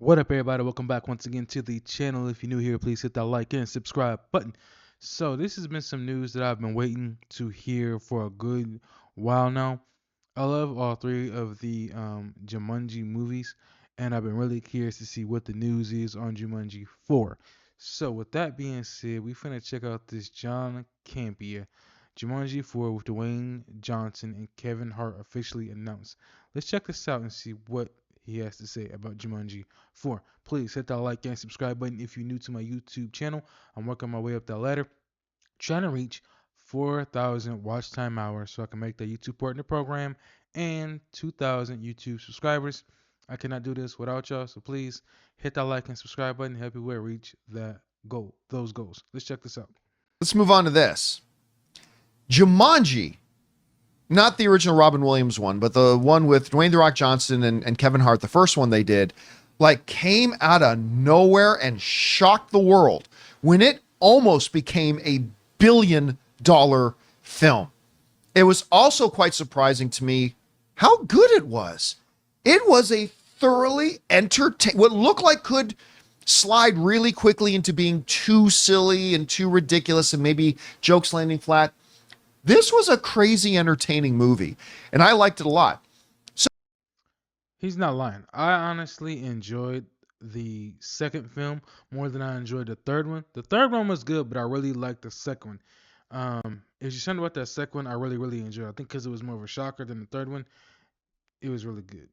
What up, everybody? Welcome back once again to the channel. If you're new here, please hit that like and subscribe button. So, this has been some news that I've been waiting to hear for a good while now. I love all three of the Jumanji movies, and I've been really curious to see what the news is on Jumanji 4. So, with that being said, we finna check out this John Campea Jumanji 4 with Dwayne Johnson and Kevin Hart officially announced. Let's check this out and see what he has to say about Jumanji 4. Please hit that like and subscribe button if you're new to my YouTube channel. I'm working my way up that ladder, trying to reach 4,000 watch time hours so I can make the YouTube partner program and 2,000 YouTube subscribers. I cannot do this without y'all, so please hit that like and subscribe button to help me reach that goal, those goals. Let's check this out. Let's move on to this. Jumanji, not the original Robin Williams one, but the one with Dwayne "The Rock" Johnson and Kevin Hart, the first one they did, came out of nowhere and shocked the world when it almost became a billion-dollar film. It was also quite surprising to me how good it was. It was a thoroughly what looked like could slide really quickly into being too silly and too ridiculous and maybe jokes landing flat. This was a crazy entertaining movie, and I liked it a lot. He's not lying. I honestly enjoyed the second film more than I enjoyed the third one. The third one was good, but I really liked the second one. If you're talking about that second one, I really enjoyed it. I think because it was more of a shocker than the third one, it was really good.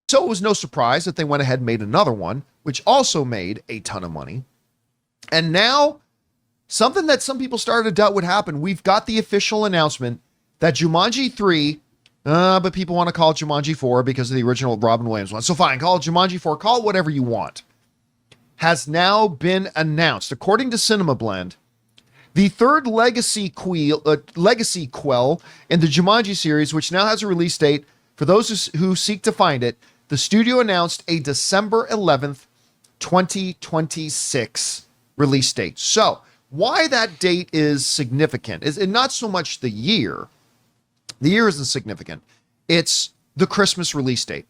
So it was no surprise that they went ahead and made another one, which also made a ton of money. And now, something that some people started to doubt would happen, we've got the official announcement that Jumanji 3, but people want to call it Jumanji 4 because of the original Robin Williams one. So fine, call it Jumanji 4, call it whatever you want, has now been announced. According to Cinema Blend, the third legacy quell in the Jumanji series, which now has a release date for those who seek to find it, the studio announced a December 11th, 2026 release date. So, why that date is significant is not so much the year. The year isn't significant. It's the Christmas release date,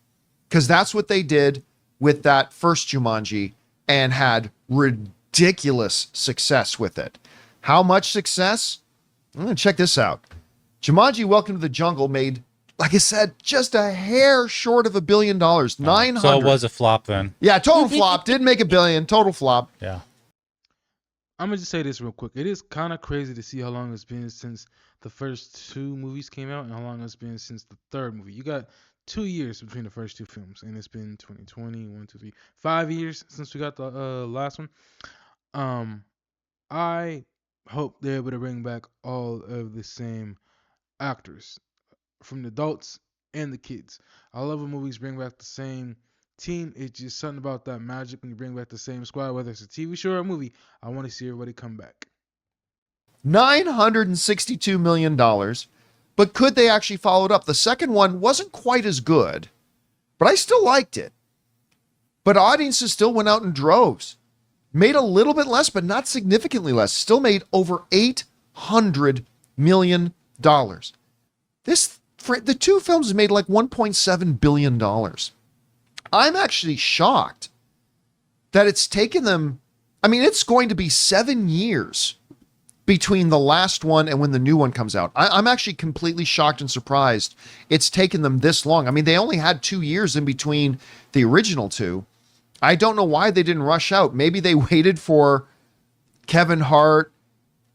because that's what they did with that first Jumanji and had ridiculous success with it. How much success? I'm going to check this out. Jumanji Welcome to the Jungle made, like I said, just a hair short of $1 billion. 900. So it was a flop then. Yeah, total flop. Didn't make $1 billion. Total flop. Yeah. I'm going to just say this real quick. It is kind of crazy to see how long it's been since the first two movies came out and how long it's been since the third movie. You got 2 years between the first two films, and it's been 2020, 1, 2, 3, 5 years since we got the last one. I hope they're able to bring back all of the same actors, from the adults and the kids. I love when movies bring back the same team. It's just something about that magic when you bring back the same squad, whether it's a TV show or a movie. I want to see everybody come back. $962 million. But could they actually follow it up? The second one wasn't quite as good, but I still liked it. But audiences still went out in droves. Made a little bit less, but not significantly less. Still made over $800 million. The two films made like $1.7 billion. I'm actually shocked that it's taken them. I mean, it's going to be 7 years between the last one and when the new one comes out. I'm actually completely shocked and surprised it's taken them this long. I mean, they only had 2 years in between the original two. I don't know why they didn't rush out. Maybe they waited for Kevin Hart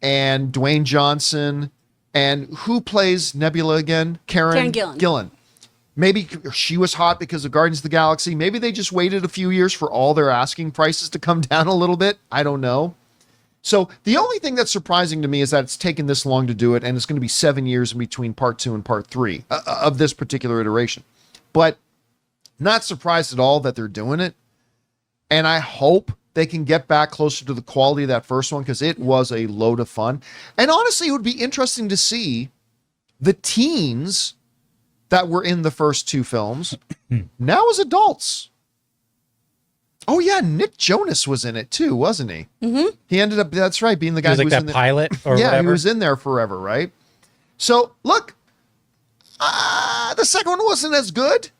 and Dwayne Johnson. And who plays Nebula again? Karen Gillan. Maybe she was hot because of Guardians of the Galaxy. Maybe they just waited a few years for all their asking prices to come down a little bit. I don't know. So the only thing that's surprising to me is that it's taken this long to do it, and it's going to be 7 years in between part 2 and part 3 of this particular iteration. But not surprised at all that they're doing it. And I hope they can get back closer to the quality of that first one, because it was a load of fun. And honestly, it would be interesting to see the teens that were in the first two films now as adults. Oh yeah, Nick Jonas was in it too, wasn't he? Mm-hmm. He ended up, that's right, being the guy who was in the pilot or yeah, whatever. He was in there forever, right? So look, the second one wasn't as good,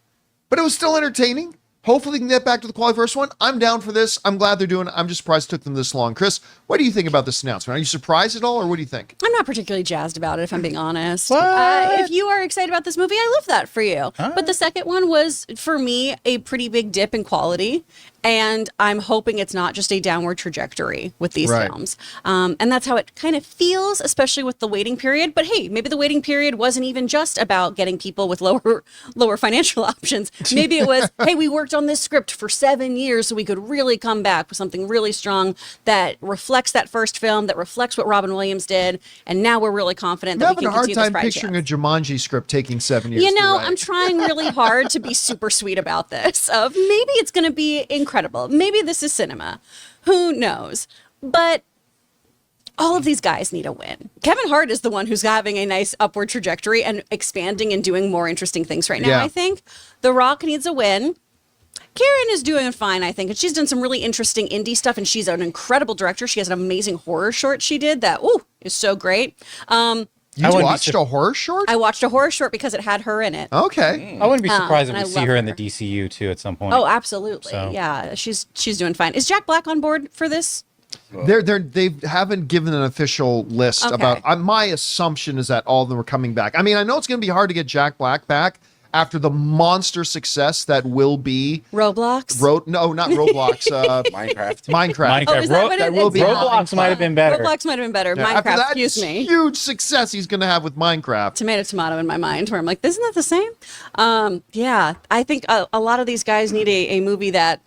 but it was still entertaining. Hopefully, they can get back to the quality first one. I'm down for this. I'm glad they're doing it. I'm just surprised it took them this long. Chris, what do you think about this announcement? Are you surprised at all, or what do you think? I'm not particularly jazzed about it, if I'm being honest. What? If you are excited about this movie, I love that for you. But the second one was, for me, a pretty big dip in quality. And I'm hoping it's not just a downward trajectory with these films. And that's how it kind of feels, especially with the waiting period. But hey, maybe the waiting period wasn't even just about getting people with lower financial options. Maybe it was, hey, we worked on this script for 7 years so we could really come back with something really strong that reflects that first film, that reflects what Robin Williams did. And now we're really confident that we can continue this I'm having a hard time picturing a Jumanji script taking 7 years. You know, to write. I'm trying really hard to be super sweet about this. Of maybe it's going to be incredible. Maybe this is cinema. Who knows? But all of these guys need a win. Kevin Hart is the one who's having a nice upward trajectory and expanding and doing more interesting things right now, I think. The Rock needs a win. Karen is doing fine, I think. And she's done some really interesting indie stuff, and she's an incredible director. She has an amazing horror short she did that, is so great. You watched a horror short? I watched a horror short because it had her in it. Okay. I wouldn't be surprised if and we I see love her in the her. DCU too at some point. Oh, absolutely. So- Yeah, she's doing fine. Is Jack Black on board for this? They haven't given an official list Okay. about. My assumption is that all of them are coming back. I mean, I know it's going to be hard to get Jack Black back after the monster success that will be Roblox? No, not Roblox. Minecraft. Minecraft. Oh, is that what it will is? be Roblox might have been better. Roblox might have been better. Yeah, after Minecraft, that excuse me. huge success he's going to have with Minecraft. Tomato in my mind, where I'm like, isn't that the same? Yeah, I think a lot of these guys need a movie that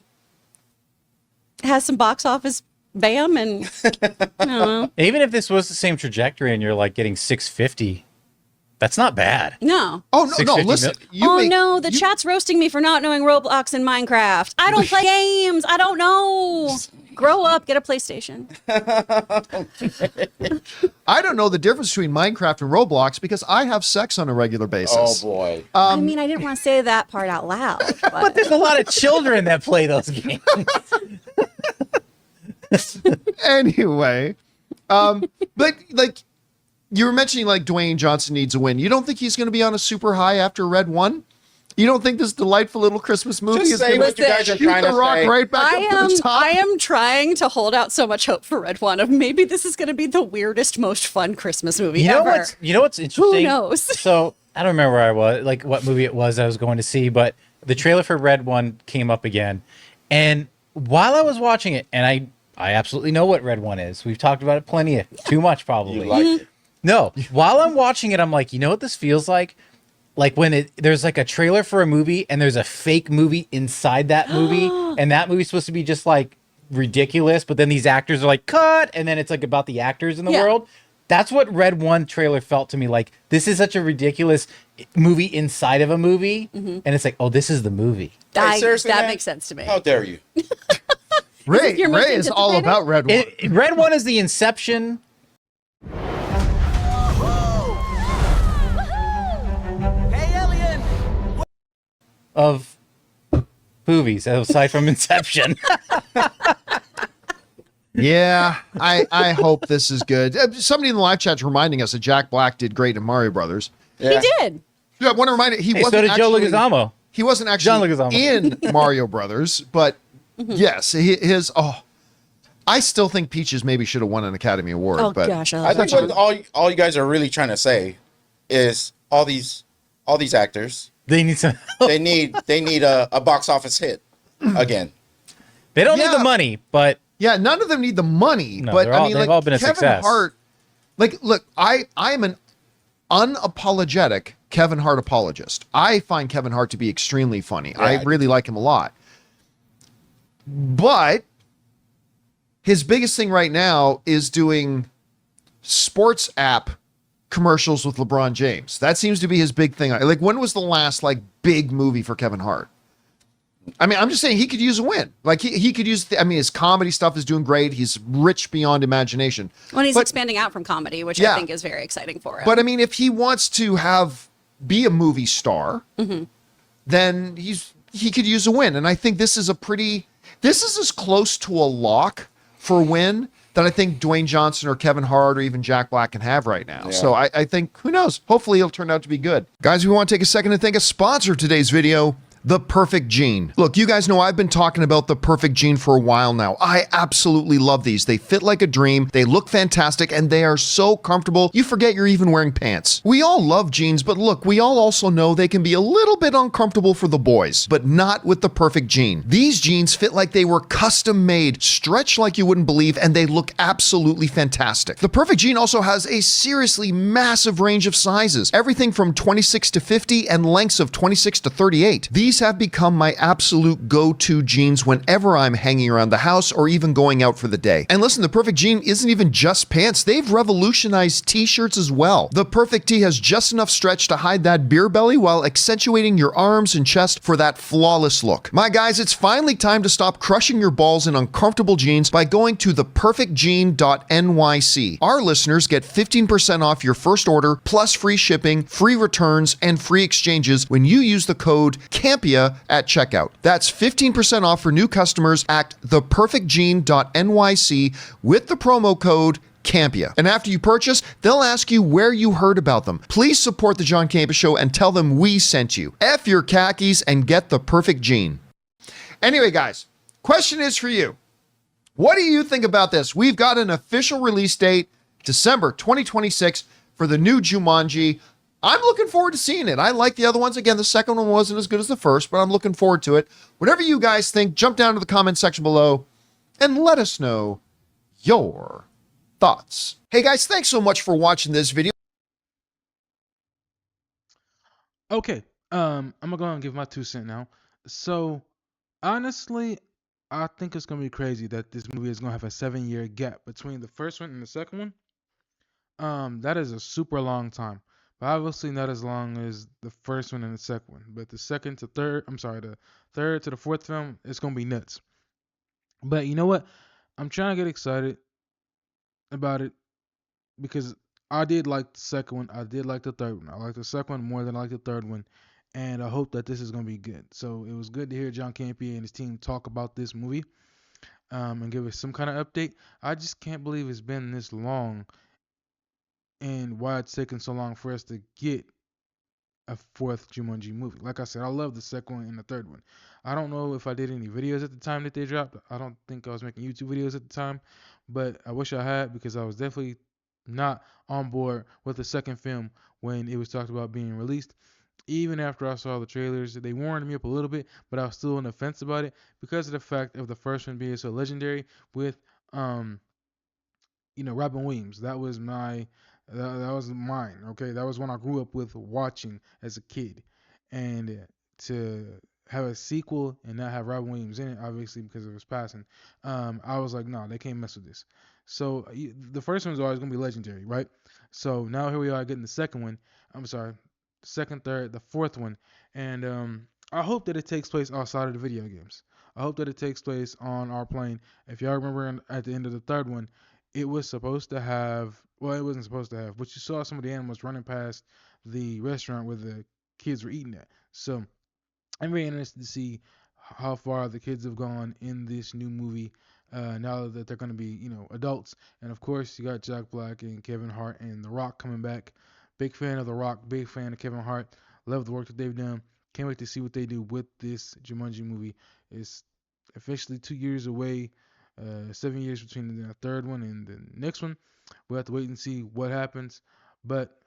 has some box office bam and I don't know. Even if this was the same trajectory and you're like getting 650, that's not bad. No. Oh, no, 650 listen. The chat's roasting me for not knowing Roblox and Minecraft. I don't play games. I don't know. Grow up, get a PlayStation. I don't know the difference between Minecraft and Roblox because I have sex on a regular Oh basis. boy. I mean, I didn't want to say that part out loud. But There's a lot of children that play those games. Anyway, but like you were mentioning, like Dwayne Johnson needs a win. You don't think he's going to be on a super high after Red One? You don't think this delightful little Christmas movie Just is say going what to you guys are shoot trying the to rock say. right back up to the top? I am trying to hold out so much hope for Red One of maybe this is going to be the weirdest, most fun Christmas movie ever. You know what's interesting? knows? So I don't remember where I was, like what movie it was I was going to see, but the trailer for Red One came up again, and while I was watching it, and I absolutely know what Red One is. We've talked about it plenty, too much probably. You like it. No, while I'm watching it, I'm like, you know what this feels like? Like when there's like a trailer for a movie and there's a fake movie inside that movie, and that movie's supposed to be just like ridiculous, but then these actors are like cut, and then it's like about the actors in the world. That's what Red One trailer felt to me like. This is such a ridiculous movie inside of a movie, and it's like, oh, this is the movie. Hey, seriously, that man? makes sense to me. How dare you? Ray your most is all anticipated? about Red One. Red One is the inception of movies, aside from Inception. Yeah, I hope this is good. Somebody in the live chat's reminding us that Jack Black did great in Mario Brothers. Yeah. He did. Yeah, I want to remind you, he Hey, so wasn't did Joe actually, Leguizamo. He wasn't John actually Leguizamo. in Mario Brothers, but yes, I still think Peaches maybe should have won an Academy Award. Oh but gosh, I I love think that. what all you guys are really trying to say is all these actors They need some. they need a box office hit again. They don't need Yeah. the money, but yeah, none of them need the money. No, but they're I all- mean, they've like all been a Kevin success. Hart. Like, look, I'm an unapologetic Kevin Hart apologist. I find Kevin Hart to be extremely funny. I Yeah. really like him a lot. But his biggest thing right now is doing sports app commercials with LeBron James. That seems to be his big thing. Like, when was the last like big movie for Kevin Hart? I mean, I'm just saying he could use a win. Like he could use. His comedy stuff is doing great. He's rich beyond imagination. When he's But- expanding out from comedy, which Yeah. I think is very exciting for him. But I mean, if he wants to be a movie star, then he could use a win. And I think this is as close to a lock for a win that I think Dwayne Johnson or Kevin Hart or even Jack Black can have right now. Yeah. So I think, who knows? Hopefully it'll turn out to be good. Guys, we want to take a second to thank a sponsor of today's video, The Perfect Jean. Look, you guys know I've been talking about the Perfect Jean for a while now. I absolutely love these. They fit like a dream, they look fantastic, and they are so comfortable, you forget you're even wearing pants. We all love jeans, but look, we all also know they can be a little bit uncomfortable for the boys, but not with the Perfect Jean. These jeans fit like they were custom made, stretch like you wouldn't believe, and they look absolutely fantastic. The Perfect Jean also has a seriously massive range of sizes, everything from 26 to 50 and lengths of 26 to 38. These have become my absolute go-to jeans whenever I'm hanging around the house or even going out for the day. And listen, the Perfect Jean isn't even just pants. They've revolutionized t-shirts as well. The Perfect Tee has just enough stretch to hide that beer belly while accentuating your arms and chest for that flawless look. My guys, it's finally time to stop crushing your balls in uncomfortable jeans by going to theperfectjean.nyc. Our listeners get 15% off your first order, plus free shipping, free returns, and free exchanges when you use the code Campea at checkout. That's 15% off for new customers at theperfectjean.nyc with the promo code Campea. And after you purchase, they'll ask you where you heard about them. Please support the John Campea Show and tell them we sent you. F your khakis and get the Perfect Jean. Anyway, guys, question is for you. What do you think about this? We've got an official release date, December 2026, for the new Jumanji. I'm looking forward to seeing it. I like the other ones. Again, the second one wasn't as good as the first, but I'm looking forward to it. Whatever you guys think, jump down to the comment section below and let us know your thoughts. Hey guys, thanks so much for watching this video. Okay, I'm gonna go and give my 2 cents now. So, honestly, I think it's gonna be crazy that this movie is gonna have a 7-year gap between the first one and the second one. That is a super long time. But obviously not as long as the first one and the second one. But the third to the fourth film, it's gonna be nuts. But you know what? I'm trying to get excited about it because I did like the second one. I did like the third one. I like the second one more than I like the third one. And I hope that this is gonna be good. So it was good to hear John Campea and his team talk about this movie, and give us some kind of update. I just can't believe it's been this long and why it's taken so long for us to get a fourth Jumanji movie. Like I said, I love the second one and the third one. I don't know if I did any videos at the time that they dropped. I don't think I was making YouTube videos at the time, but I wish I had because I was definitely not on board with the second film when it was talked about being released. Even after I saw the trailers, they warmed me up a little bit, but I was still on the fence about it because of the fact of the first one being so legendary with um Robin Williams. That was mine. Okay, that was one I grew up with watching as a kid, and to have a sequel and not have Robin Williams in it, obviously because of his passing, I was like, no, they can't mess with this. So the first one's always gonna be legendary, right? So now here we are getting the second one. I'm sorry, second, third, the fourth one, and I hope that it takes place outside of the video games. I hope that it takes place on our plane. If y'all remember at the end of the third one, it was supposed to have, well, it wasn't supposed to have, but you saw some of the animals running past the restaurant where the kids were eating at. So I'm very interested to see how far the kids have gone in this new movie, now that they're going to be, adults. And of course, you got Jack Black and Kevin Hart and The Rock coming back. Big fan of The Rock, big fan of Kevin Hart. Love the work that they've done. Can't wait to see what they do with this Jumanji movie. It's officially 2 years away, 7 years between the third one and the next one. We'll have to wait and see what happens. But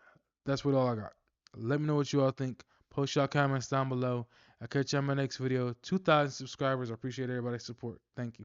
that's what all I got. Let me know what you all think. Post your comments down below. I'll catch you on my next video. 2,000 subscribers. I appreciate everybody's support. Thank you.